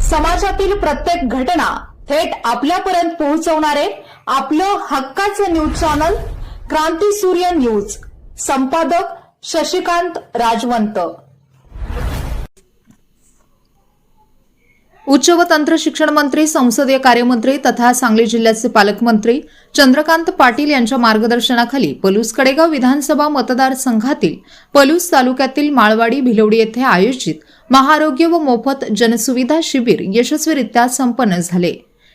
समाजातील प्रत्येक घटना थेट आपल्यापर्यंत पोहोचवणारे आपलं हक्काचं न्यूज चॅनल क्रांती सूर्य न्यूज। संपादक शशिकांत राजवंत। उच्च व तंत्र शिक्षण मंत्री, संसदीय कार्यमंत्री तथा सांगली जिल्ह्याचे पालकमंत्री चंद्रकांत पाटील यांच्या मार्गदर्शनाखाली पलूस कडेगाव विधानसभा मतदारसंघातील पलूस तालुक्यातील माळवाडी भिलवडी येथे आयोजित महाआरोग्य व मोफत जनसुविधा शिबिर यशस्वीरित्या संपन्न झाले।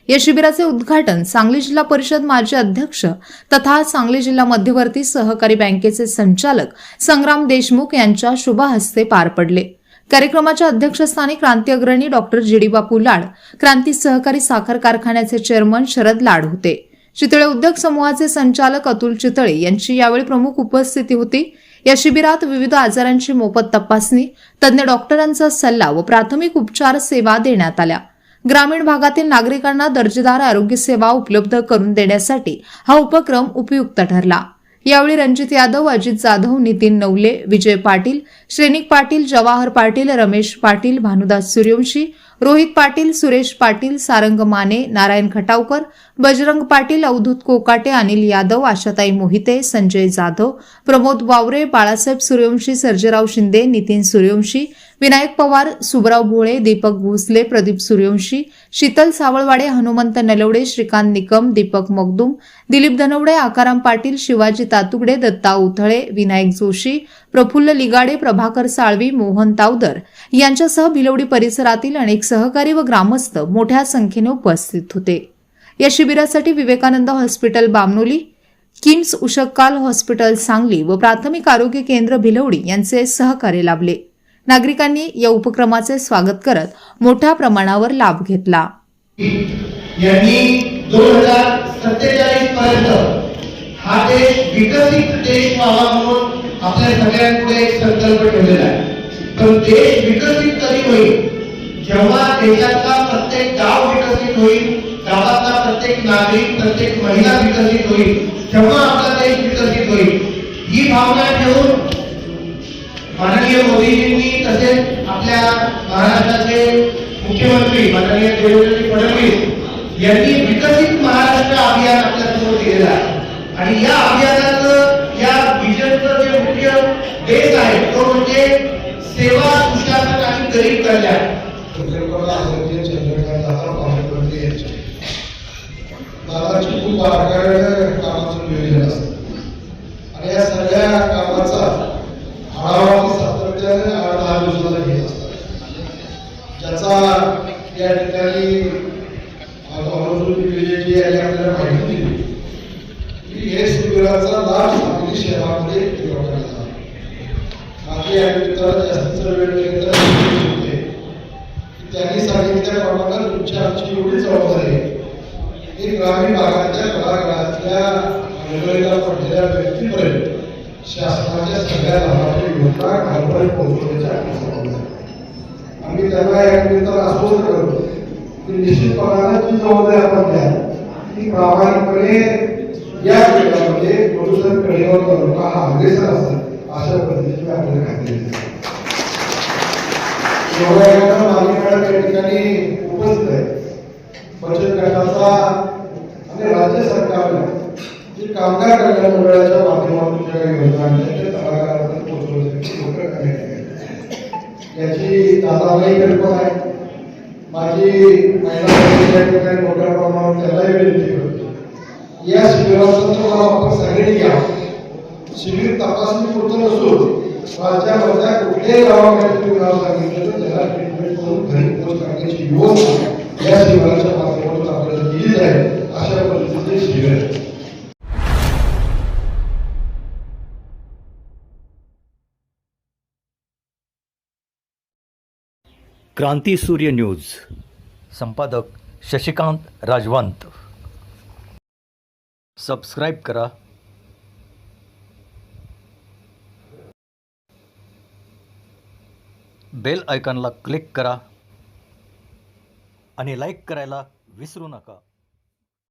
या शिबिराचे उद्घाटन सांगली जिल्हा परिषद माजी अध्यक्ष तथा सांगली जिल्हा मध्यवर्ती सहकारी बँकेचे संचालक संग्राम देशमुख यांच्या शुभ हस्ते पार पडले। कार्यक्रमाच्या अध्यक्षस्थानी क्रांती अग्रणी डॉक्टर जी.डी. बापू लाड, क्रांती सहकारी साखर कारखान्याचे चेअरमन शरद लाड होते। चितळे उद्योग समूहाचे संचालक अतुल चितळे यांची यावेळी प्रमुख उपस्थिती होती। या शिबिरात विविध आजारांची मोफत तपासणी, तज्ञ डॉक्टरांचा सल्ला व प्राथमिक उपचार सेवा देण्यात आल्या। ग्रामीण भागातील नागरिकांना दर्जेदार आरोग्य सेवा उपलब्ध करून देण्यासाठी हा उपक्रम उपयुक्त ठरला। यावेळी रणजित यादव, अजित जाधव, नितीन नवले, विजय पाटील, श्रेनिक पाटील, जवाहर पाटील, रमेश पाटील, भानुदास सूर्यवंशी, रोहित पाटील, सुरेश पाटील, सारंग माने, नारायण खटावकर, बजरंग पाटील, अवधूत कोकाटे, अनिल यादव, आशाताई मोहिते, संजय जाधव, प्रमोद वावरे, बाळासाहेब सूर्यवंशी, सर्जेराव शिंदे, नितीन सूर्यवंशी, विनायक पवार, सुबराव भोळे, दीपक भोसले, प्रदीप सूर्यवंशी, शीतल सावळवाडे, हनुमंत नलवडे, श्रीकांत निकम, दीपक मगदुम, दिलीप धनवडे, आकाराम पाटील, शिवाजी तातुगडे, दत्ता उथळे, विनायक जोशी, प्रफुल्ल लिगाडे, प्रभाकर साळवी, मोहन तावदर यांच्यासह भिलवडी परिसरातील अनेक सहकारी व ग्रामस्थ मोठ्या संख्येने उपस्थित होते। या शिबिरासाठी विवेकानंद हॉस्पिटल बामनोली, किम्स उशक्काल हॉस्पिटल सांगली व प्राथमिक आरोग्य केंद्र भिलवडी यांचे सहकार्य लाभले। नागरिकांनी या उपक्रमाचे स्वागत करत मोठ्या प्रमाणावर लाभ घेतला। यांनी 2047 पर्यंत हा देश विकसित देश व्हावा म्हणून आपल्या सगळ्यांपुढे एक संकल्प ठेवलेला आहे। पण देश विकसित कधी होईल जेव्हा देशातला प्रत्येक गाव विकसित होईल, गावातला प्रत्येक नागरिक, प्रत्येक महिला विकसित होईल, तेव्हा आपला देश विकसित होईल। ही भावना ठेवून माननीय मोदीजींनी तसेच आपल्या महाराष्ट्राचे मुख्यमंत्री माननीय देवेंद्र फडणवीस यांनी विकसित महाराष्ट्र अभियान आपल्यासमोर दिलेलं आहे। आणि या अभियानाचं, या विजनचं जे मुख्य बेस आहे तो म्हणजे सेवा, सुशासन आणि गरीब कल्याण। दादाची खूप बारकाईने कामाचं नियोजन असतं आणि या सगळ्या कामाचा आढावा सातत्याने 8-10 दिवसाला घेत असतात, ज्याचा या ठिकाणी आपल्याला माहिती दिली की हे शिबिराचा लाभ सांगली शहरामध्ये लोकांना झाला। बाकी या मित्राला जास्तीचा वेळ मिळेल त्यांनी सांगितल्याप्रमाणे तुमची आमची एवढी जबाबदारी आहे की ग्रामीण भागाच्या तळागाळातल्या मुंबईला पडलेल्या व्यक्तीपर्यंत शासनाच्या सगळ्या लाभार्थी योजना घरपर्यंत पोहोचवण्याच्या आम्ही त्यांना या निमित्तानं आश्वस्त करतो की निश्चितपणाने जी जबाबदारी आपण घ्या ती प्रामाणिकपणे या क्षेत्रामध्ये प्रदूषण कडेगाव तालुका हा अग्रेसर असेल अशा पद्धतीने आपल्याला खात्री देतो। मालिकाला त्या ठिकाणी उपस्थित आहे। बचत गटाचा आणि राज्य सरकारने जे कामगार कल्याण मंडळाच्या माध्यमातून ज्या योजना आहेत त्या तळागाळापर्यंत पोहोचवण्यासाठी उपक्रम करण्यात आले। याची दादालाही कल्पना आहे। माझी महिला या ठिकाणी मोठ्या प्रमाणावर त्यालाही विनंती करतो या शिबिराचा आपण सगळ्यांनी घ्या। शिबिर तपासणी पुरतं नसून राज्यामधल्या कुठल्याही गावामध्ये तुम्ही गाव सांगितलं तर त्याला ट्रीटमेंट करून घरी पोच करण्याची योजना या शिबिराच्या माध्यमातून आपल्याला दिली जाईल अशा पद्धतीचे शिबिर आहे। क्रांती सूर्य न्यूज। संपादक शशिकांत राजवंत। सबस्क्राइब करा, बेल आयकॉनला क्लिक करा आणि लाईक करायला विसरू नका।